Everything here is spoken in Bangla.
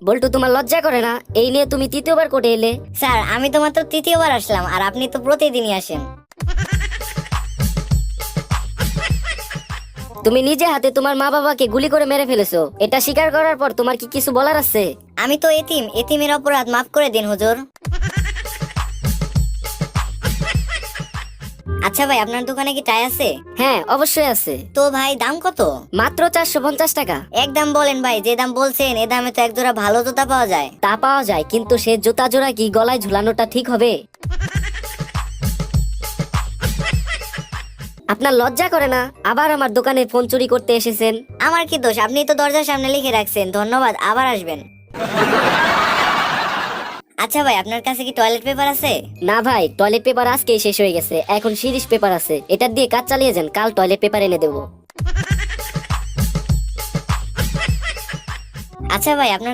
বল্টু তোমার লজ্জা করে না? এই নিয়ে তুমি তৃতীয়বার কোর্টে এলে। স্যার আমি তো মাত্র তৃতীয়বার আসলাম, আর আপনি তো প্রতিদিনই আসেন। তুমি নিজে হাতে তোমার মা বাবাকে গুলি করে মেরে ফেলেছো, এটা স্বীকার করার পর তোমার কি কিছু বলার আছে? আমি তো এতিম, এতিমের অপরাধ মাফ করে দিন হুজুর। আচ্ছা ভাই, আপনার দোকানে কি টাই আছে? হ্যাঁ অবশ্যই আছে। তো ভাই দাম কত? মাত্র 450 টাকা। একদম বলেন ভাই, যে দাম বলছেন এ দামে তো এক জোড়া ভালো জুতা পাওয়া যায়। তা পাওয়া যায়, কিন্তু সে জুতা জোড়া কি গলায় ঝুলানোটা ঠিক হবে? আপনার লজ্জা করে না? আবার আমার দোকানে ফোন চুরি করতে এসেছেন। আমার কি দোষ? আপনি তো দরজার সামনে লিখে রাখছেন ধন্যবাদ, আবার আসবেন। আচ্ছা ভাই, আপনার কাছে কি টয়লেট পেপার আছে? না ভাই, টয়লেট পেপার আজকেই শেষ হয়ে গেছে, এখন সিরিজ পেপার আছে, এটা দিয়ে কাজ চালিয়ে যান, কাল টয়লেট পেপার এনে দেবো। আচ্ছা ভাই, আপনার